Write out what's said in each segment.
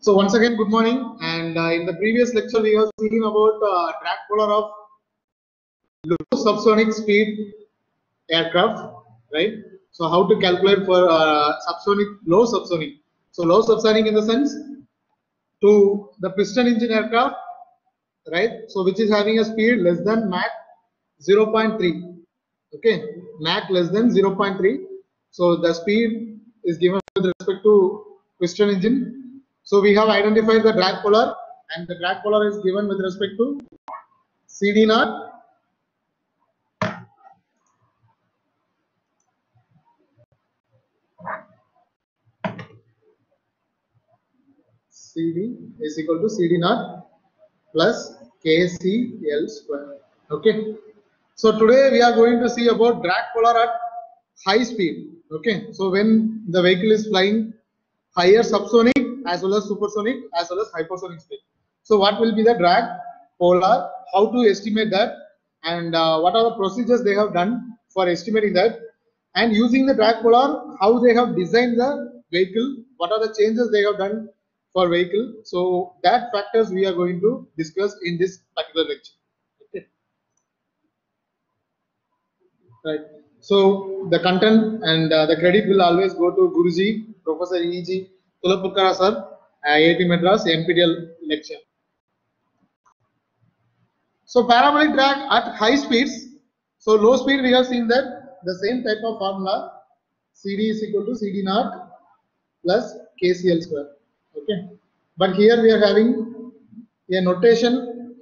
So once again, good morning. And in the previous lecture, we have seen about drag polar of low subsonic speed aircraft, right? So how to calculate for low subsonic. So low subsonic in the sense to the piston engine aircraft, right? So which is having a speed less than Mach 0.3. Okay, Mach less than 0.3. So the speed is given with respect to piston engine. So we have identified the drag polar, and the drag polar is given with respect to CD naught CD is equal to CD naught plus KCL square. Okay. So today we are going to see about drag polar at high speed. Okay. So when the vehicle is flying higher subsonic as well as supersonic as well as hypersonic speed. So what will be the drag polar? How to estimate that? And what are the procedures they have done for estimating that? And using the drag polar, how they have designed the vehicle? What are the changes they have done for vehicle? So that factors we are going to discuss in this particular lecture. Okay. Right. So the content and the credit will always go to Guruji, Professor E.G. Tulapurkara sir, IIT Madras, NPTEL lecture. So parabolic drag at high speeds. So low speed we have seen that the same type of formula, CD is equal to CD naught plus KCL square. Okay. But here we are having a notation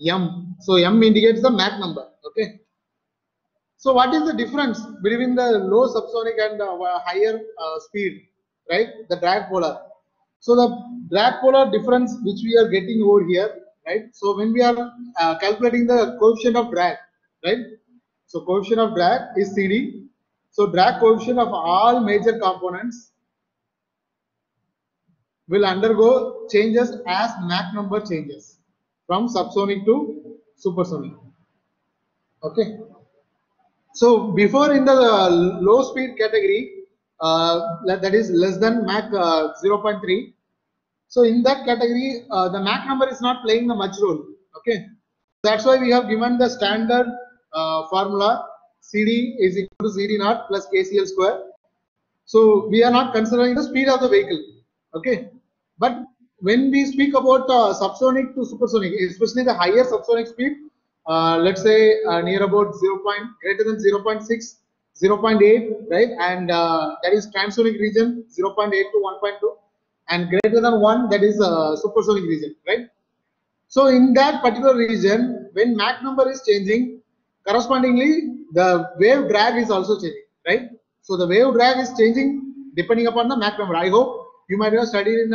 M. So M indicates the Mach number. Okay. So what is the difference between the low subsonic and higher speed, right? The drag polar. So the drag polar difference which we are getting over here, right? So when we are calculating the coefficient of drag, right? So coefficient of drag is CD. So drag coefficient of all major components will undergo changes as Mach number changes from subsonic to supersonic. Okay. So before in the low speed category, that is less than Mach 0.3. So in that category, the Mach number is not playing the much role. Okay, that's why we have given the standard formula CD is equal to CD naught plus KCL square. So we are not considering the speed of the vehicle. Okay, but when we speak about subsonic to supersonic, especially the higher subsonic speed, let's say near about greater than 0.6, 0.8, right? And that is transonic region 0.8 to 1.2, and greater than 1, that is supersonic region, right? So in that particular region, when Mach number is changing, correspondingly the wave drag is also changing, right? So the wave drag is changing depending upon the Mach number. I hope you might have studied in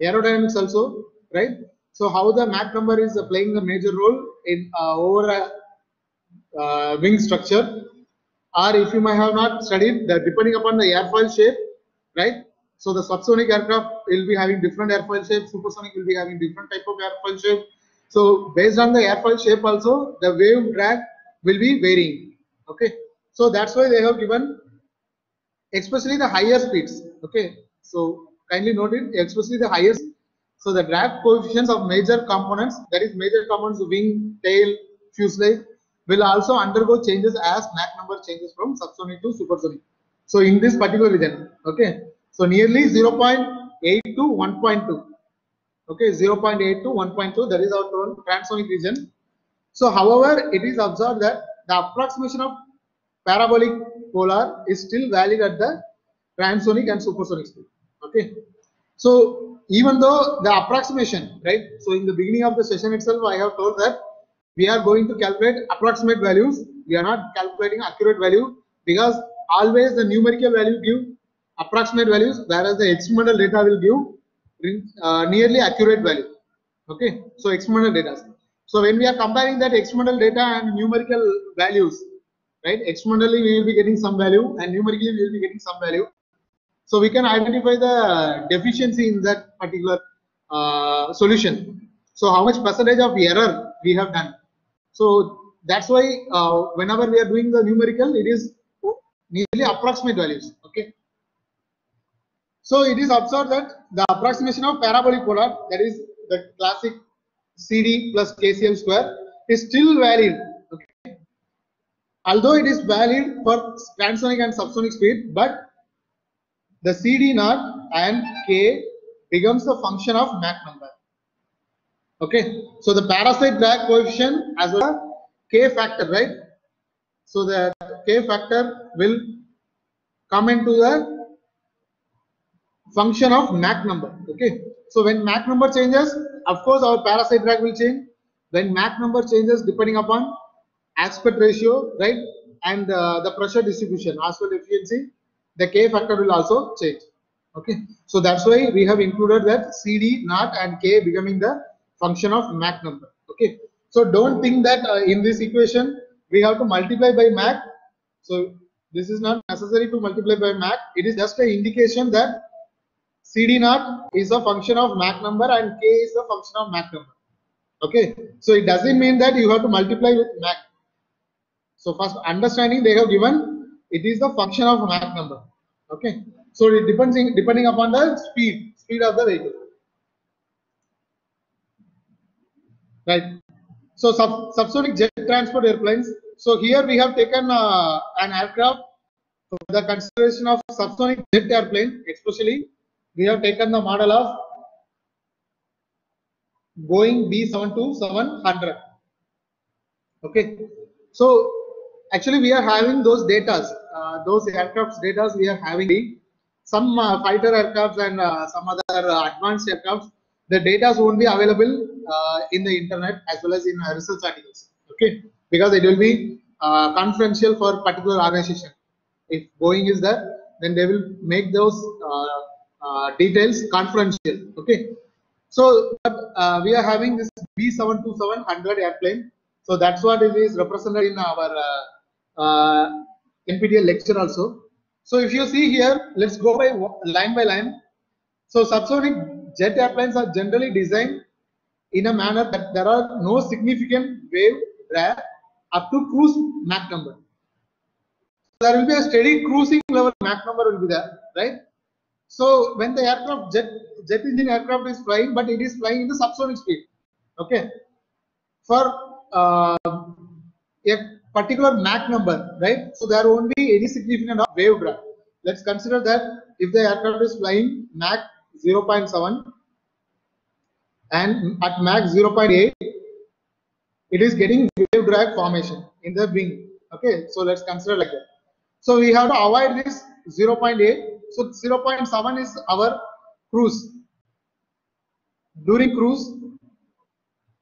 aerodynamics also, right? So how the Mach number is playing a major role in over wing structure, or if you might have not studied that, depending upon the airfoil shape, right? So the subsonic aircraft will be having different airfoil shape, supersonic will be having different type of airfoil shape. So based on the airfoil shape also, the wave drag will be varying. Okay, so that's why they have given especially the higher speeds. Okay, so kindly note it, especially the higher. So the drag coefficients of major components, that is major components wing, tail, fuselage, will also undergo changes as Mach number changes from subsonic to supersonic. So in this particular region, okay, so nearly 0.8 to 1.2. Okay, 0.8 to 1.2, that is our transonic region. So however, it is observed that the approximation of parabolic polar is still valid at the transonic and supersonic speed. Okay, so even though the approximation, right? So in the beginning of the session itself, I have told that we are going to calculate approximate values. We are not calculating accurate value, because always the numerical value give approximate values, whereas the experimental data will give nearly accurate value. Okay, so experimental data. So when we are comparing that experimental data and numerical values, right? Experimentally we will be getting some value, and numerically we will be getting some value. So we can identify the deficiency in that particular solution. So how much percentage of error we have done. So that's why whenever we are doing the numerical, it is nearly approximate values. Okay. So it is observed that the approximation of parabolic polar, that is the classic CD plus KCL square, is still valid. Okay. Although it is valid for transonic and subsonic speed, but the CD naught and K becomes the function of Mach number. Okay. So the parasite drag coefficient as well as K factor, right? So the K factor will come into the function of Mach number. Okay. So when Mach number changes, of course our parasite drag will change. When Mach number changes, depending upon aspect ratio, right, and the pressure distribution, aspect efficiency, the K factor will also change. Okay. So that's why we have included that CD naught and K becoming the function of Mach number. Okay. So don't think that in this equation we have to multiply by Mach. So this is not necessary to multiply by Mach. It is just an indication that CD naught is a function of Mach number and K is a function of Mach number. Okay. So it doesn't mean that you have to multiply with Mach. So first understanding, they have given it is the function of Mach number. Okay. So it depending upon the speed of the vehicle. Right. So subsonic jet transport airplanes. So here we have taken an aircraft for the consideration of subsonic jet airplane, especially we have taken the model of Boeing B-72700. Okay. So actually we are having those datas, those aircrafts datas we are having. Some fighter aircrafts and some other advanced aircrafts, the data won't be available in the internet as well as in research articles. Okay, because it will be confidential for particular organization. If Boeing is there, then they will make those details confidential. Okay, so we are having this B-72700 airplane. So that's what it is represented in our NPTEL lecture also. So if you see here, let's go by line. So subsonic jet airplanes are generally designed in a manner that there are no significant wave drag up to cruise Mach number. There will be a steady cruising level Mach number will be there, right? So when the aircraft jet engine aircraft is flying, but it is flying in the subsonic speed. Okay, for a particular Mach number, right? So there won't be any significant wave drag. Let's consider that if the aircraft is flying Mach 0.7 and at Mach 0.8, it is getting wave drag formation in the wing. Okay, so let's consider like that. So we have to avoid this 0.8. So 0.7 is our cruise. During cruise,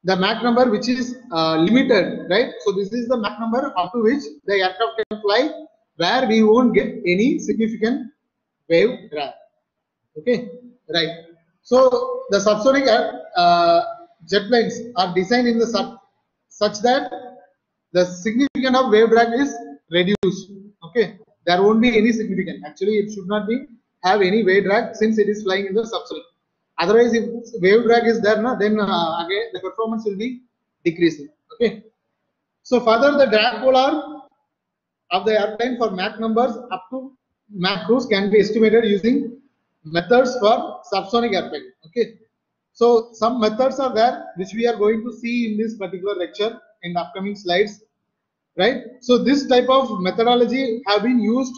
the Mach number which is limited, right? So this is the Mach number up to which the aircraft can fly, where we won't get any significant wave drag. Okay, right. So the subsonic jet planes are designed in the such that the significance of wave drag is reduced. Okay, there won't be any significant. Actually, it should not be have any wave drag since it is flying in the subsonic. Otherwise, if wave drag is there, then again the performance will be decreasing. Okay. So further, the drag polar of the airplane for Mach numbers up to Mach cruise can be estimated using methods for subsonic airplane. Okay. So some methods are there which we are going to see in this particular lecture in the upcoming slides, right? So this type of methodology have been used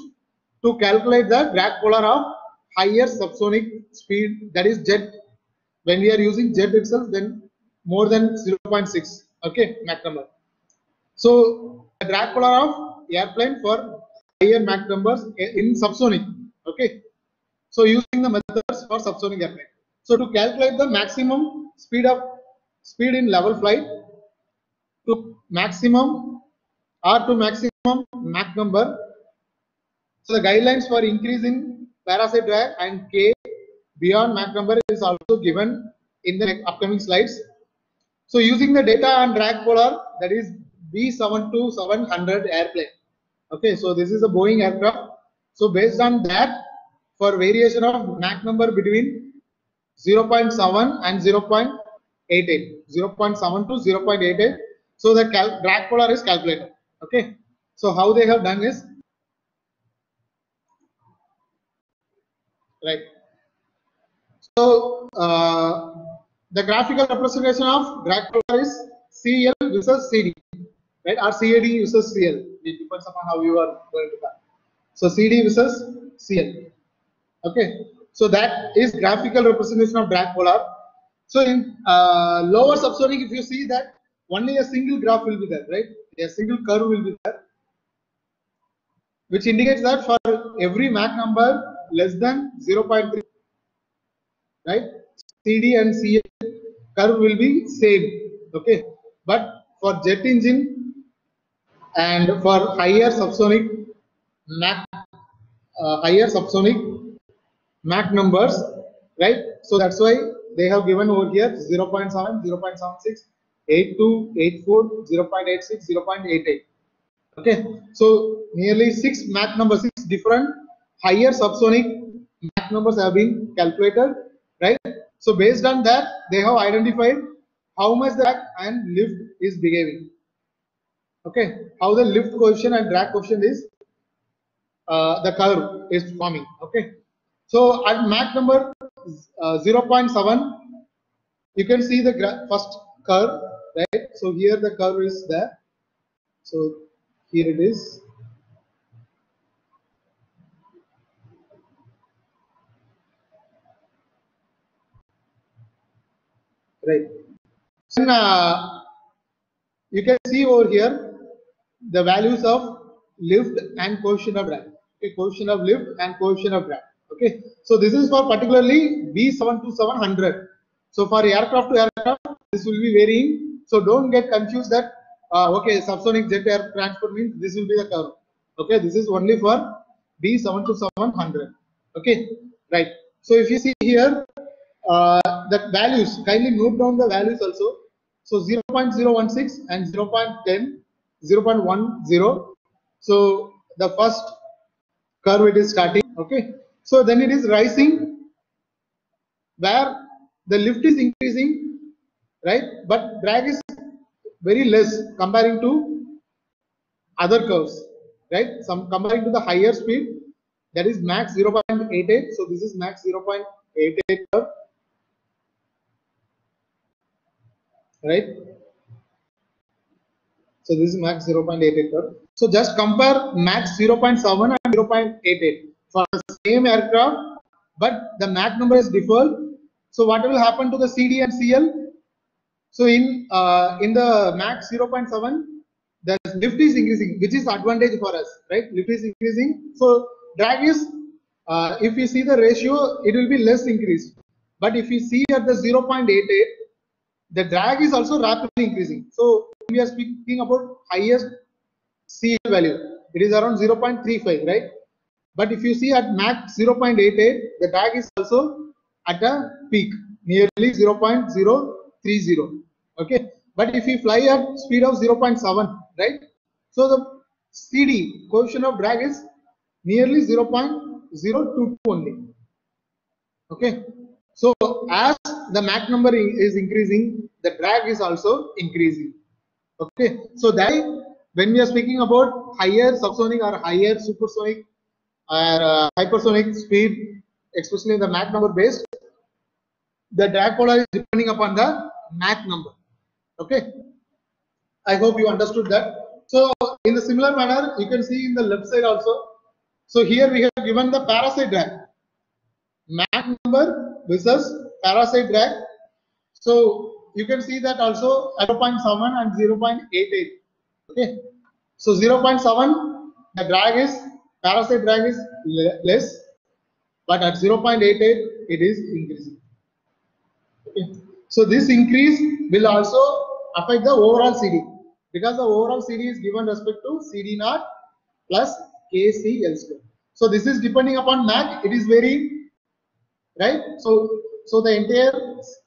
to calculate the drag polar of higher subsonic speed, that is jet. When we are using jet itself, then more than 0.6, okay, Mach number. So the drag polar of airplane for higher Mach numbers in subsonic, okay. So using the methods for subsonic airplane. So to calculate the maximum speed in level flight to maximum Mach number. So the guidelines for increasing parasite drag and K beyond Mach number is also given in the upcoming slides. So using the data on drag polar, that is B-72700 airplane. Okay, so this is a Boeing aircraft. So based on that, for variation of Mach number between 0.7 and 0.88, 0.7 to 0.88. So the drag polar is calculated. Okay, so how they have done is, right. So the graphical representation of drag polar is CL versus CD, right? Or CAD versus CL. It depends upon how you are going to that. So CD versus CL. Okay. So that is graphical representation of drag polar. So in lower subsonic, if you see that only a single graph will be there, right? A single curve will be there, which indicates that for every Mach number less than 0.3, right? CD and CL curve will be same, okay? But for jet engine and for higher subsonic Mach numbers, right? So that's why they have given over here 0.7, 0.76, 82, 84, 0.86, 0.88. Okay, so nearly 6 Mach numbers, 6 different higher subsonic Mach numbers have been calculated, right? So based on that, they have identified how much the drag and lift is behaving. Okay, how the lift coefficient and drag coefficient is the curve is forming. Okay, so at Mach number 0.7, you can see the first curve, right? So here the curve is there. So here it is. Right. Then you can see over here the values of lift and coefficient of drag. Okay, coefficient of lift and coefficient of drag. Okay, so this is for particularly B72700. So for aircraft to aircraft, this will be varying. So don't get confused that okay, subsonic jet air transport means this will be the curve. Okay, this is only for B72700. Okay, right. So if you see here, the values, kindly note down the values also. So 0.016 and 0.10, 0.10. So the first curve it is starting. Okay. So then it is rising where the lift is increasing, right? But drag is very less comparing to other curves, right? Some comparing to the higher speed, that is max 0.88. So this is max 0.88 curve, right? So this is max 0.88 curve. So just compare max 0.7 and 0.88 for the same aircraft, but the Mach number is different. So what will happen to the CD and CL? So in the max 0.7, the lift is increasing, which is advantage for us, right? Lift is increasing. So drag is, if you see the ratio, it will be less increased. But if you see at the 0.88, the drag is also rapidly increasing. So we are speaking about highest CL value, it is around 0.35, right? But if you see at Mach 0.88, the drag is also at a peak, nearly 0.030. Okay, but if you fly at speed of 0.7, right? So the CD coefficient of drag is nearly 0.022 only. Okay, so as the Mach number is increasing, the drag is also increasing. Okay, so that when we are speaking about higher subsonic or higher supersonic or hypersonic speed, especially the Mach number based, the drag polar is depending upon the Mach number. Okay, I hope you understood that. So in a similar manner, you can see in the left side also. So here we have given the parasite drag, Mach number versus parasite drag. So you can see that also 0.7 and 0.88. Okay, so 0.7, the drag is, parasite drag is less, but at 0.88 it is increasing. Okay, so this increase will also affect the overall CD, because the overall CD is given respect to CD naught plus KCL square. So this is depending upon Mach, it is varying, right? So the entire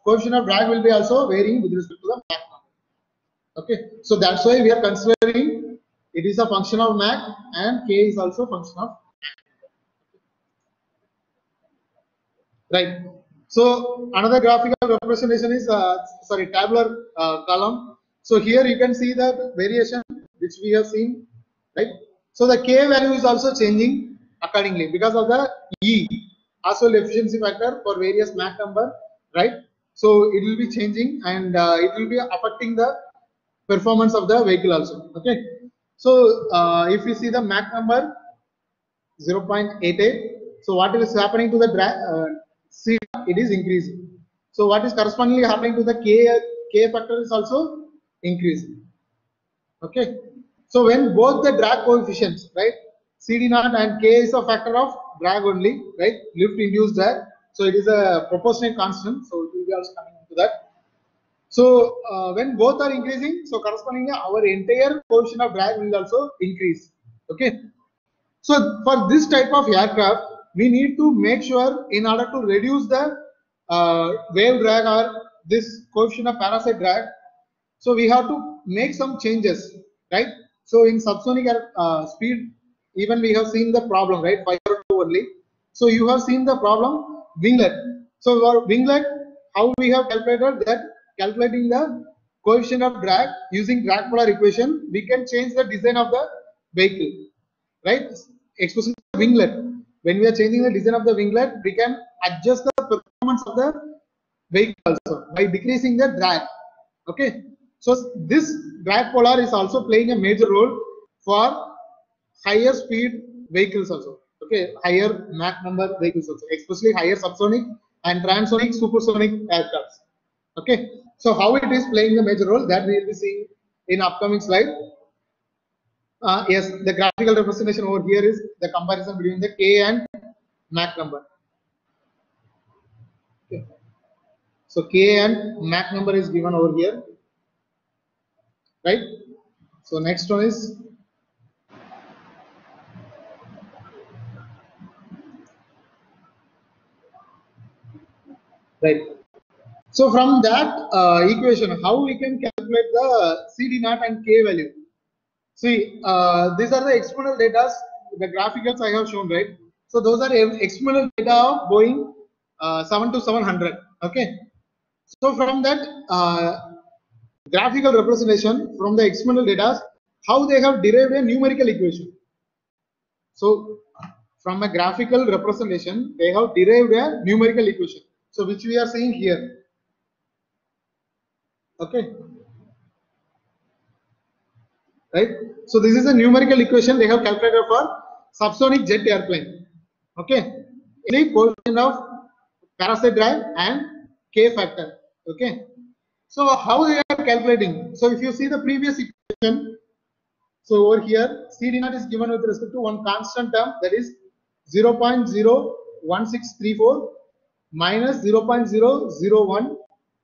coefficient of drag will be also varying with respect to the Mach number. Okay, so that's why we are considering it is a function of Mach and K is also function of Mach. Right. So another graphical representation is tabular column. So here you can see the variation which we have seen, right? So the K value is also changing accordingly because of the E as well efficiency factor for various Mach number, right? So it will be changing, and it will be affecting the performance of the vehicle also. Okay. So if you see the Mach number 0.88, so what is happening to the drag? C, it is increasing. So what is correspondingly happening to the K factor is also increasing. Okay. So when both the drag coefficients, right, CD0 and K is a factor of drag only, right, lift induced drag. So it is a proportionate constant. So it will be also coming into that. So when both are increasing, so correspondingly our entire coefficient of drag will also increase. Okay. So for this type of aircraft, we need to make sure, in order to reduce the wave drag or this coefficient of parasite drag, so we have to make some changes, right? So in subsonic speed, even we have seen the problem, right? 502 only. So you have seen the problem winglet. So for winglet, how we have calculated that? Calculating the coefficient of drag using drag polar equation, we can change the design of the vehicle, right? Especially the winglet. When we are changing the design of the winglet, we can adjust the performance of the vehicle also by decreasing the drag. Okay. So this drag polar is also playing a major role for higher speed vehicles also. Okay, higher Mach number vehicles also, especially higher subsonic and transonic, supersonic aircrafts. Okay, so how it is playing a major role, that we will be seeing in upcoming slide. Yes, the graphical representation over here is the comparison between the K and Mach number. Okay. So K and Mach number is given over here, right? So next one is right. So from that equation, how we can calculate the CD0 and K value? See, these are the external data, the graphicals I have shown, right? So those are external data of Boeing 72700. Okay. So from that graphical representation, from the external data, how they have derived a numerical equation. So from a graphical representation, they have derived a numerical equation. So which we are seeing here. Okay. Right. So this is a numerical equation they have calculated for subsonic jet airplane. Okay. The coefficient of parasite drag and K factor. Okay. So how they are calculating? So if you see the previous equation, so over here CD0 is given with respect to one constant term, that is 0.01634 minus 0.001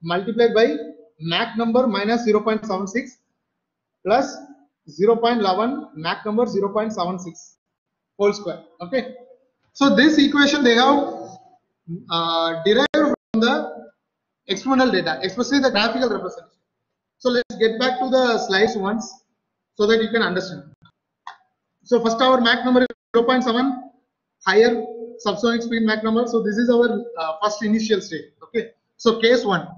multiplied by Mach number minus 0.76 plus 0.11 Mach number 0.76 whole square. Okay. So this equation they have derived from the external data, especially the graphical representation. So let's get back to the slides once so that you can understand. So first our Mach number is 0.7, higher subsonic speed Mach number. So this is our first initial state. Okay. So case 1.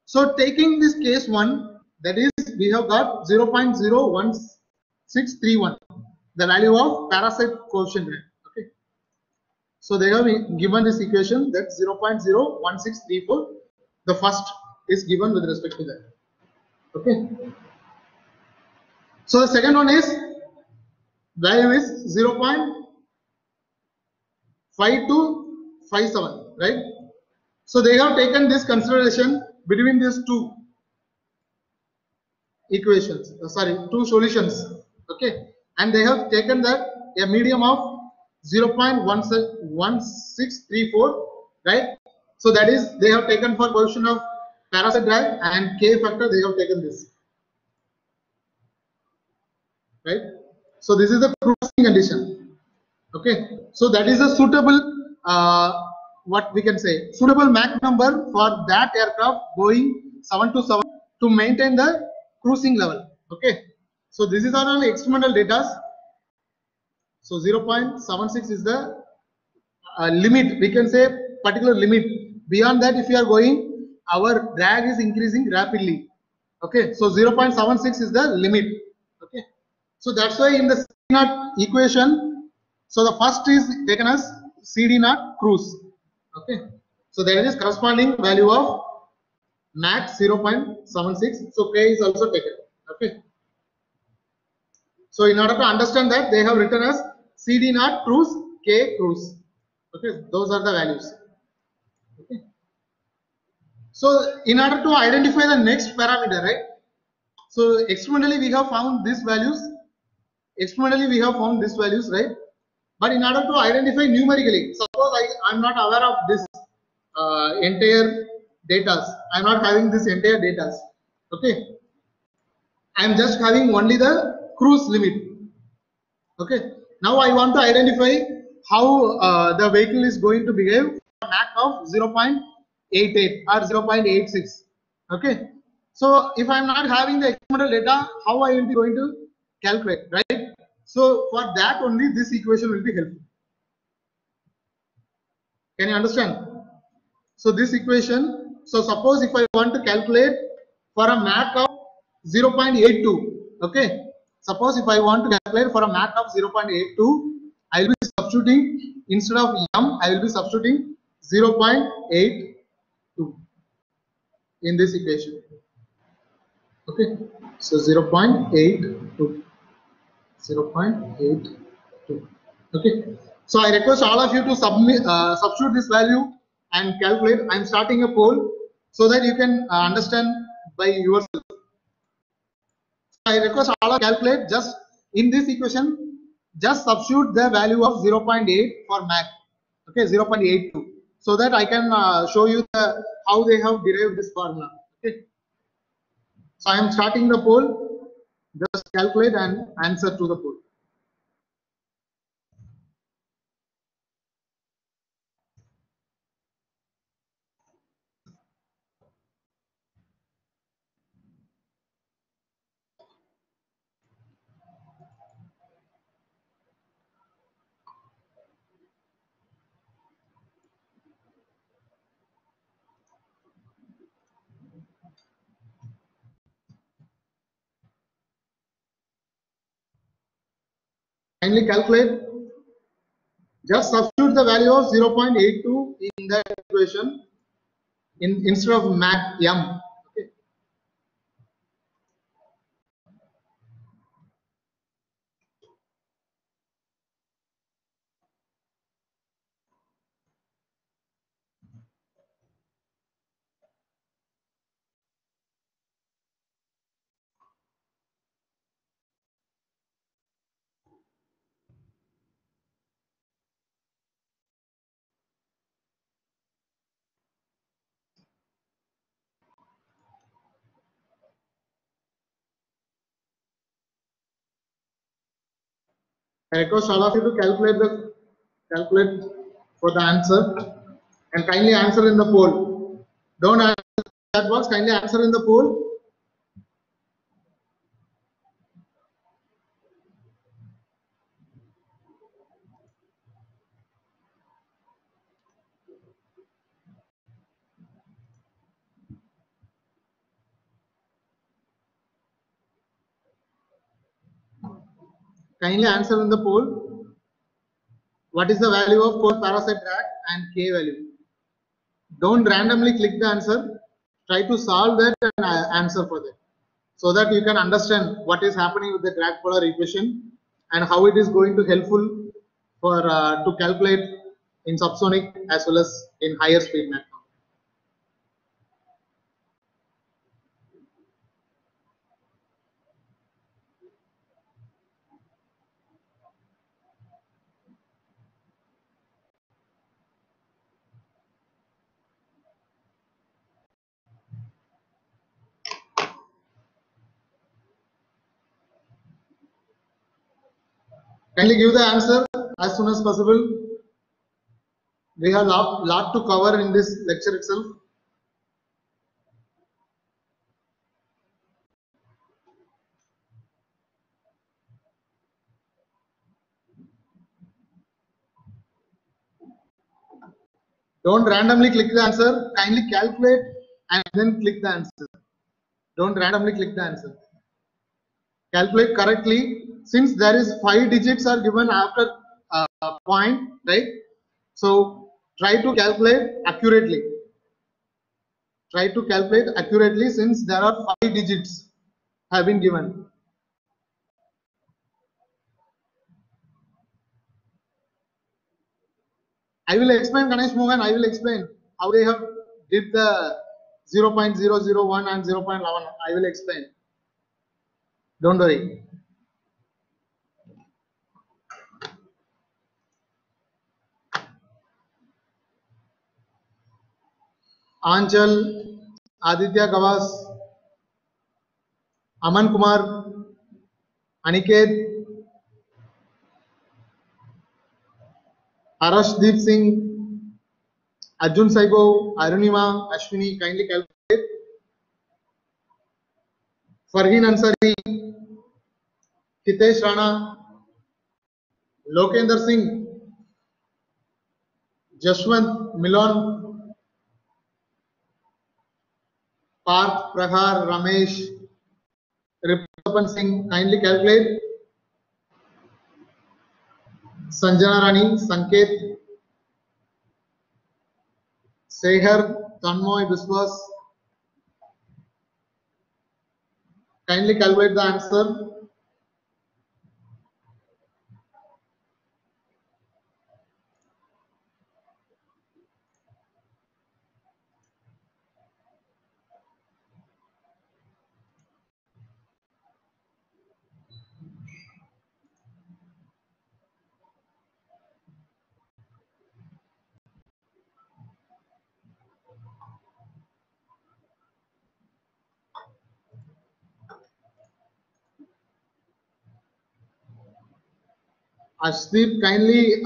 So taking this case 1, that is we have got 0.01631, the value of parasite coefficient. Okay. So they have given this equation, that 0.01634. The first is given with respect to that. Okay. So the second one is value is 0.5257, right? So they have taken this consideration between these two equations, two solutions. Okay, and they have taken that a medium of 0.1634, right? So that is they have taken for coefficient of parasite drag and K factor, they have taken this, right? So this is the cruising condition. Okay, so that is a suitable what we can say suitable Mach number for that aircraft Boeing 727 to maintain the cruising level. Okay, so this is all experimental data. So 0.76 is the limit, we can say particular limit. Beyond that, if you are going, our drag is increasing rapidly. Okay, so 0.76 is the limit. Okay, so that's why in the CD0 equation, so the first is taken as CD0 cruise. Okay, so there is corresponding value of max 0.76. So K is also taken. Okay, so in order to understand that, they have written as CD naught cruise, K cruise. Okay, those are the values. Okay. So in order to identify the next parameter, right? So experimentally we have found these values. Experimentally we have found these values, right? But in order to identify numerically, suppose I am not aware of this entire data. I am not having this entire data. Okay, I am just having only the cruise limit. Okay, now I want to identify how the vehicle is going to behave for a Mach of 0.88 or 0.86. Okay, so if I am not having the experimental data, how I will be going to calculate, right? So for that only this equation will be helpful. Can you understand? So this equation, so suppose if I want to calculate for a Mach of 0.82, okay. Suppose if I want to calculate for a Mach of 0.82, I will be substituting, instead of m, I will be substituting 0.82 in this equation. Okay, so 0.82. 0.82. Okay, so I request all of you to substitute this value and calculate. I am starting a poll so that you can understand by yourself. I request all of you to calculate just in this equation, just substitute the value of 0.8 for Mach. Okay, 0.82, so that I can show you how they have derived this formula. Okay, so I am starting the poll. Just calculate and answer to the poll. Kindly calculate. Just substitute the value of 0.82 in that equation instead of Mach m. Okay. I request all of you to calculate for the answer and kindly answer in the poll. Don't answer in the chat box. Kindly answer in the poll. Kindly answer in the poll. What is the value of core parasite drag and K value? Don't randomly click the answer. Try to solve that and answer for that, so that you can understand what is happening with the drag polar equation and how it is going to helpful for to calculate in subsonic as well as in higher speed Mach. Kindly give the answer as soon as possible. We have lot to cover in this lecture itself. Don't randomly click the answer. Kindly calculate and then click the answer. Don't randomly click the answer. Calculate correctly. Since there is 5 digits are given after point, right? So try to calculate accurately. Try to calculate accurately since there are 5 digits have been given. I will explain, Ganesh Mohan, I will explain how they have did the 0.001 and 0.11. I will explain. Don't worry. Anchal, Aditya Gawas, Aman Kumar, Aniket, Arashdeep Singh, Arjun Saibo, Arunima, Ashwini, kindly calculate. Farheen Ansari, Hitesh Rana, Lokender Singh, Jashwant Milon, Parth Prahar, Ramesh, Ripudapan Singh, kindly calculate. Sanjana Rani, Sanket, Sehar, Tanmoy, Biswas, kindly calculate the answer. Ashdeep, kindly,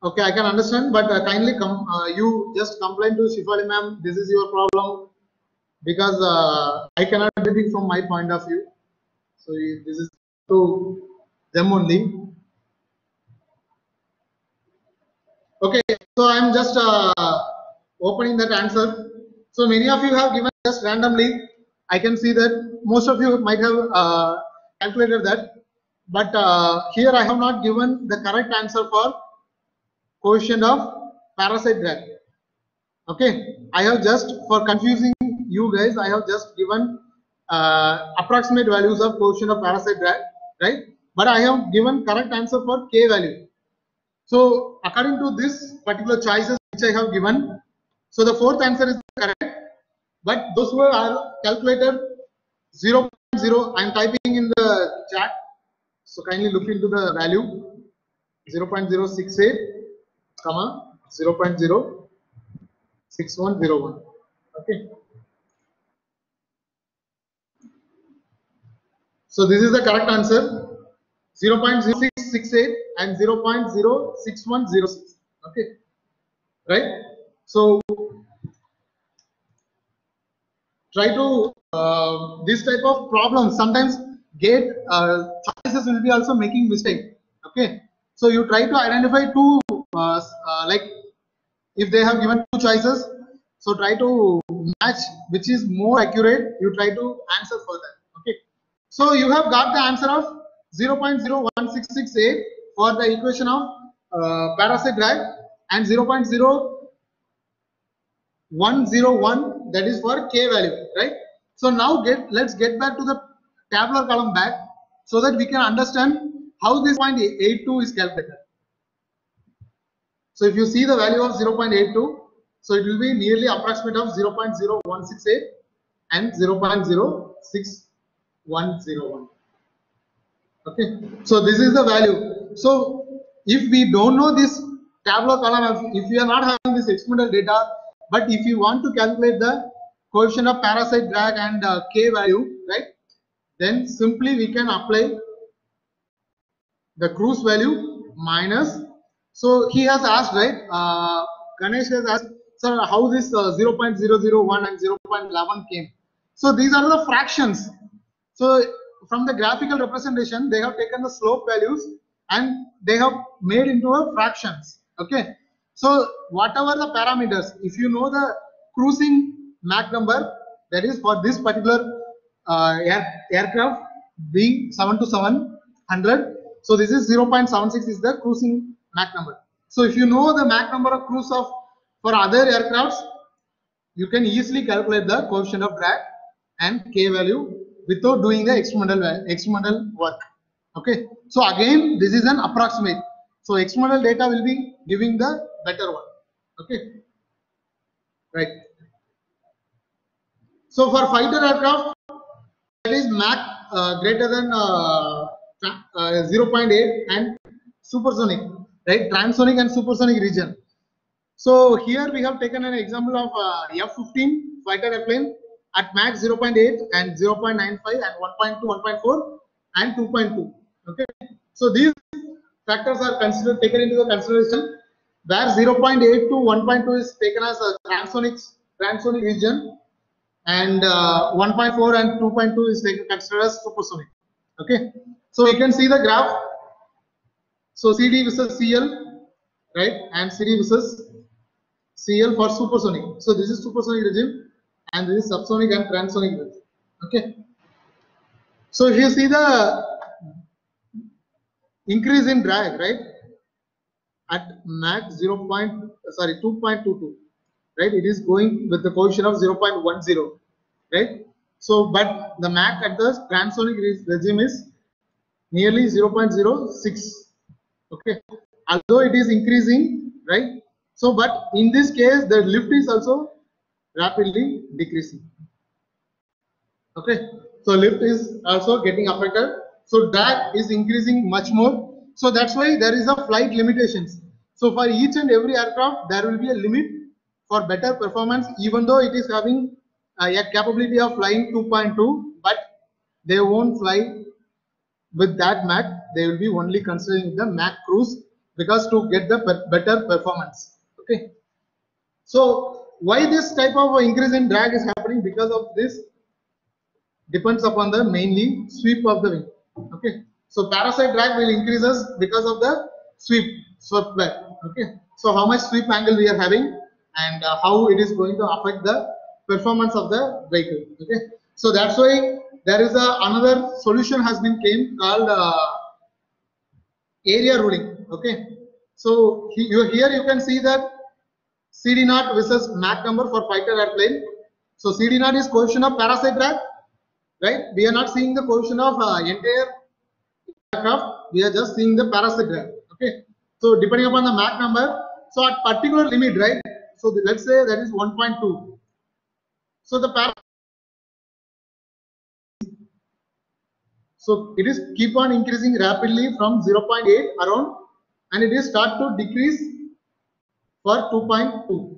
okay, I can understand, but kindly you just complain to Shifali ma'am. This is your problem because I cannot do anything from my point of view. So this is to them only. Okay, so I am just opening that answer. So many of you have given just randomly. I can see that most of you might have calculated that, but here I have not given the correct answer for coefficient of parasite drag. Okay, I have just, for confusing you guys, I have just given approximate values of coefficient of parasite drag, right? But I have given correct answer for K value. So according to this particular choices which I have given, so the fourth answer is correct. But those who are calculated 0.0, I am typing in the chat. So kindly look into the value 0.068, comma 0.06101. Okay. So this is the correct answer. 0.0668 and 0.06106. Okay. Right. So try to this type of problems. Sometimes gate choices will be also making mistake. Okay. So you try to identify two like if they have given two choices, so try to match which is more accurate. You try to answer for that. Okay. So you have got the answer of 0.01668 for the equation of parasite drag and 0.0101 that is for K value, right? So now let's get back to the tabular column back so that we can understand how this 0.82 is calculated. So if you see the value of 0.82, so it will be nearly approximate of 0.0168 and 0.06101. Okay, so this is the value. So if we don't know this tabular column, if you are not having this experimental data, but if you want to calculate the coefficient of parasite drag and K value, right, then simply we can apply the cruise value minus. So he has asked, right, Ganesh has asked, sir, how this 0.001 and 0.11 came. So these are the fractions. So from the graphical representation, they have taken the slope values and they have made into a fractions. Okay. So whatever the parameters, if you know the cruising Mach number, that is for this particular aircraft being 7 to 700. So this is 0.76 is the cruising Mach number. So if you know the Mach number of crews of for other aircrafts, you can easily calculate the coefficient of drag and K value without doing the experimental work. Okay. So again, this is an approximate. So experimental data will be giving the better one. Okay. Right. So for fighter aircraft, that is Mach greater than 0.8 and supersonic, right? Transonic and supersonic region. So here we have taken an example of F-15 fighter airplane at Mach 0.8 and 0.95 and 1.2, 1.4 and 2.2. Okay. So these factors are considered taken into the consideration, where 0.8 to 1.2 is taken as a transonic region, and 1.4 and 2.2 is taken considered as supersonic. Okay. So you can see the graph. So CD versus CL, right, and CD versus CL for supersonic. So this is supersonic regime, and this is subsonic and transonic regime. Okay. So if you see the increase in drag, right, at Mach 2.22, right, it is going with the coefficient of 0.10, right. So but the Mach at the transonic regime is nearly 0.06. Okay, although it is increasing, right. So but in this case the lift is also rapidly decreasing. Okay, so lift is also getting affected, so drag is increasing much more. So that's why there is a flight limitations. So for each and every aircraft there will be a limit for better performance, even though it is having a capability of flying 2.2, but they won't fly with that Mach. They will be only considering the Mach cruise, because to get the better performance. Okay, so why this type of increase in drag is happening? Because of this depends upon the mainly sweep of the wing. Okay, so parasite drag will increases because of the swept back. Okay, so how much sweep angle we are having, and how it is going to affect the performance of the vehicle. Okay, so that's why there is another solution has been came called area ruling. Okay, so here you can see that CD0 versus Mach number for fighter airplane. So CD0 is coefficient of parasite drag, right? We are not seeing the coefficient of entire aircraft. We are just seeing the parasite drag. Okay. So depending upon the Mach number, so at particular limit, right? So let's say that is 1.2. So the so it is keep on increasing rapidly from 0.8 around, and it is start to decrease for 2.2.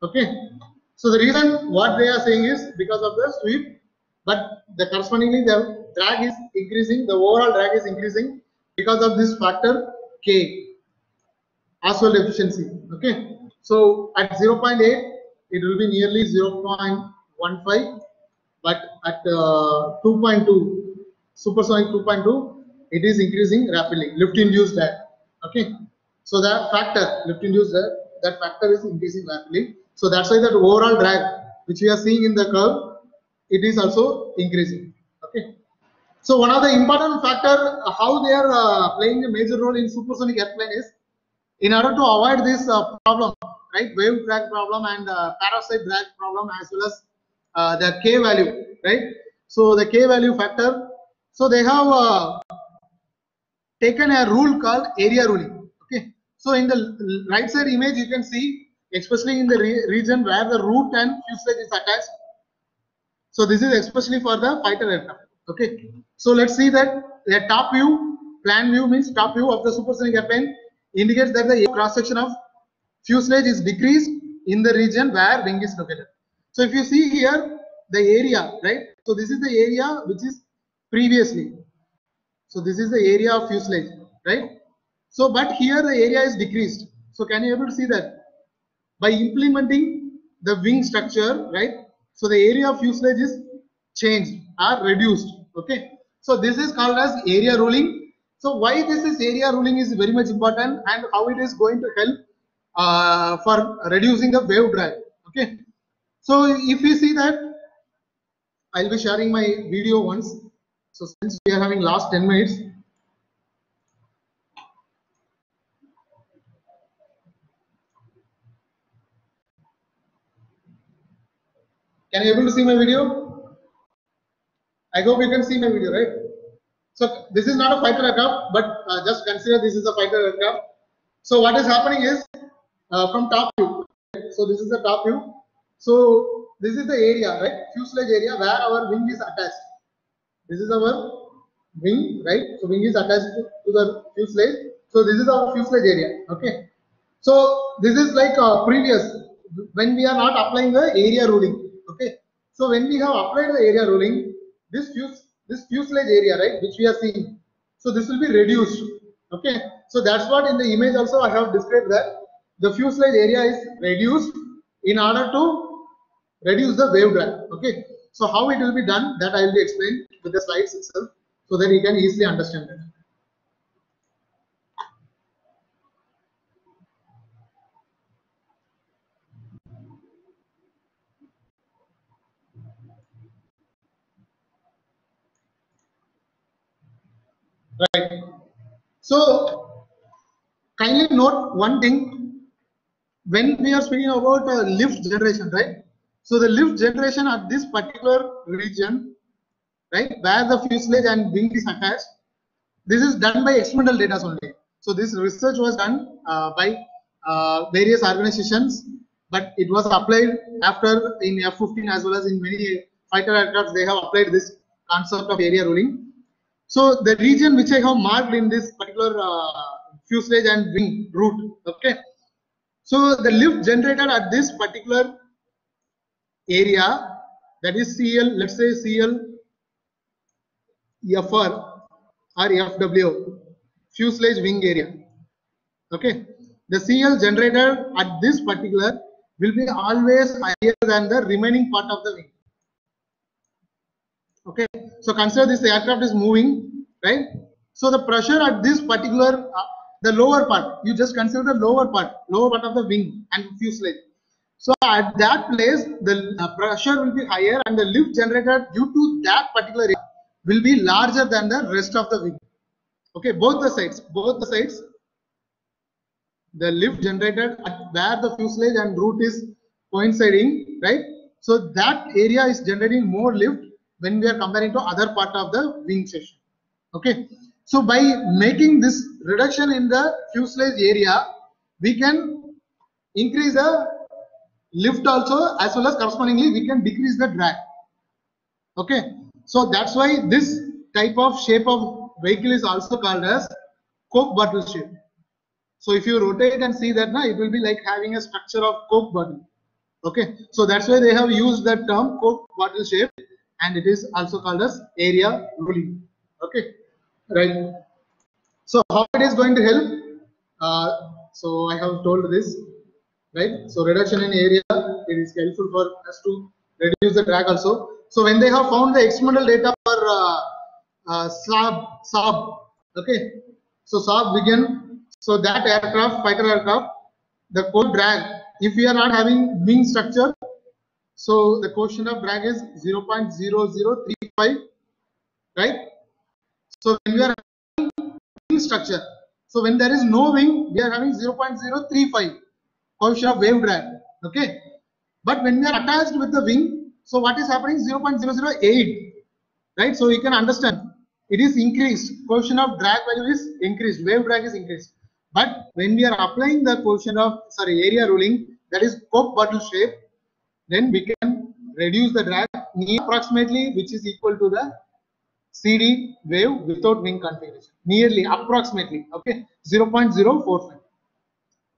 Okay. So the reason what they are saying is because of the sweep, but the correspondingly the drag is increasing, the overall drag is increasing because of this factor K, Oswald efficiency. Okay, so at 0.8 it will be nearly 0.15, but at 2.2, supersonic 2.2, it is increasing rapidly, lift induced drag. Okay, so that factor, lift induced drag, that factor is increasing rapidly. So that's why that overall drag which we are seeing in the curve, it is also increasing. Okay, so one of the important factor how they are playing a major role in supersonic airplane is, in order to avoid this problem, right, wave drag problem and parasite drag problem, as well as the K value, right. So the K value factor, so they have taken a rule called area ruling. Okay, so in the right side image you can see, especially in the region where the root and fuselage is attached. So this is especially for the fighter aircraft. Okay, so let's see that the top view, plan view means top view of the supersonic airplane indicates that the cross section of fuselage is decreased in the region where wing is located. So if you see here the area, right, so this is the area which is previously, so this is the area of fuselage, right. So but here the area is decreased. So can you able to see that by implementing the wing structure, right, so the area of fuselage is changed or reduced. Okay, so this is called as area ruling. So why this is area ruling is very much important, and how it is going to help for reducing the wave drag. Okay, so if you see that, I'll be sharing my video once. So since we are having last 10 minutes, Can you able to see my video? I hope you can see my video, right? So this is not a fighter aircraft, but just consider this is a fighter aircraft. So what is happening is from top view. So this is the top view. So this is the area, right? Fuselage area where our wing is attached. This is our wing, right? So wing is attached to the fuselage. So this is our fuselage area. Okay. So this is like previous when we are not applying the area ruling. Okay. So when we have applied the area ruling, this fuselage area, right, which we are seeing, so this will be reduced. Okay. So that's what in the image also I have described that the fuselage area is reduced in order to reduce the wave drag. Okay. So how it will be done, that I will be explained with the slides itself, so that you can easily understand it. Right. So kindly note one thing when we are speaking about lift generation, right? So the lift generation at this particular region, right, where the fuselage and wing is attached, this is done by experimental data only. So this research was done by various organizations, but it was applied after in F-15 as well as in many fighter aircrafts. They have applied this concept of area ruling. So the region which I have marked in this particular fuselage and wing route, okay. So the lift generated at this particular area, that is CL, let's say CL FR or FW, fuselage wing area. Okay, the CL generated at this particular will be always higher than the remaining part of the wing. Okay, so consider this aircraft is moving, right? So the pressure at this particular the lower part, you just consider the lower part of the wing and fuselage. So at that place, the pressure will be higher and the lift generated due to that particular area will be larger than the rest of the wing. Okay, both the sides, the lift generated at where the fuselage and root is coinciding, right? So that area is generating more lift when we are comparing to other part of the wing section. Okay, so by making this reduction in the fuselage area, we can increase the lift also, as well as correspondingly we can decrease the drag. Okay, so that's why this type of shape of vehicle is also called as Coke bottle shape. So if you rotate and see that, it will be like having a structure of Coke bottle. Okay, so that's why they have used that term Coke bottle shape, and it is also called as area ruling. Okay, right. So how it is going to help? So I have told this, right? So reduction in area, it is helpful for us to reduce the drag also. So when they have found the experimental data for Saab, okay, so Saab began, so that aircraft, fighter aircraft, the core drag, if we are not having wing structure, so the coefficient of drag is 0.0035, right? So when we are having wing structure, so when there is no wing, we are having 0.035 coefficient of wave drag. Okay, but when we are attached with the wing, so what is happening? 0.008, right? So you can understand it is increased, coefficient of drag value is increased, wave drag is increased. But when we are applying the coefficient of area ruling, that is Coke bottle shape, then we can reduce the drag near approximately, which is equal to the CD wave without wing configuration, nearly approximately, okay, 0.045.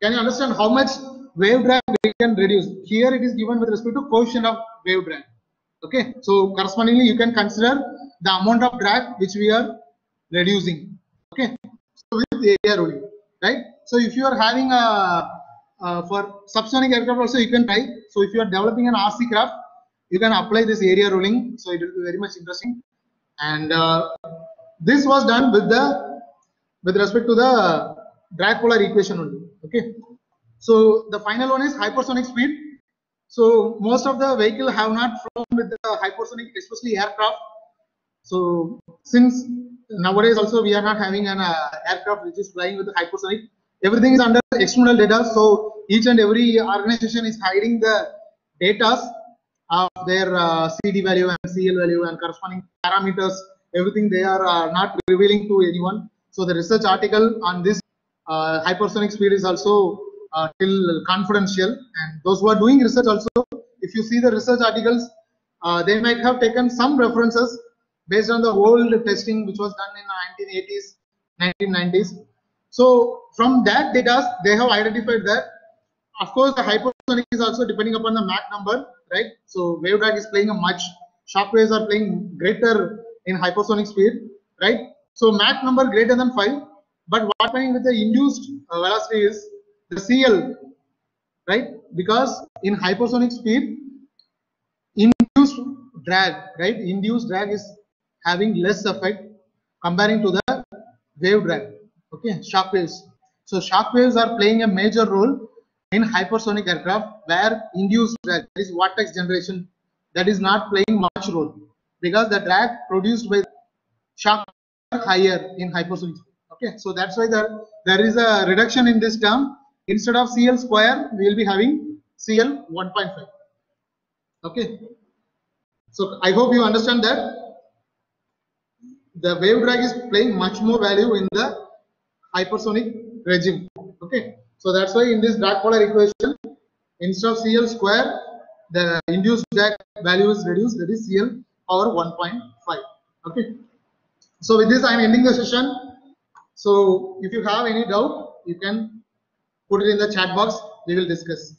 Can you understand how much wave drag we can reduce? Here it is given with respect to coefficient of wave drag. Okay, so correspondingly you can consider the amount of drag which we are reducing. Okay, so with the area ruling, right? So if you are having a for subsonic aircraft also you can try. So if you are developing an RC craft, you can apply this area ruling. So it will be very much interesting. And this was done with respect to the drag polar equation only. Okay, so the final one is hypersonic speed. So most of the vehicle have not flown with the hypersonic, especially aircraft. So since nowadays also we are not having an aircraft which is flying with the hypersonic, everything is under experimental data. So each and every organization is hiding the data of their CD value and CL value and corresponding parameters, everything they are not revealing to anyone. So the research article on this hypersonic speed is also still confidential, and those who are doing research also, if you see the research articles, they might have taken some references based on the old testing which was done in 1980s, 1990s. So from that data, they have identified that, of course, the hypersonic is also depending upon the Mach number, right? So wave drag is playing a much, shock waves are playing greater in hypersonic speed, right? So Mach number greater than 5, but what happening with the induced velocity is the CL, right? Because in hypersonic speed, induced drag, right? Induced drag is having less effect comparing to the wave drag, okay? Shock waves. So shock waves are playing a major role in hypersonic aircraft where induced drag, that is vortex generation, that is not playing much role because the drag produced by shock are higher in hypersonic speed. Okay, so that's why there is a reduction in this term. Instead of CL square, we will be having CL 1.5. Okay, so I hope you understand that the wave drag is playing much more value in the hypersonic regime. Okay, so that's why in this drag polar equation, instead of CL square, the induced drag value is reduced, that is CL power 1.5. Okay, so with this I am ending the session. So if you have any doubt, you can put it in the chat box, we will discuss.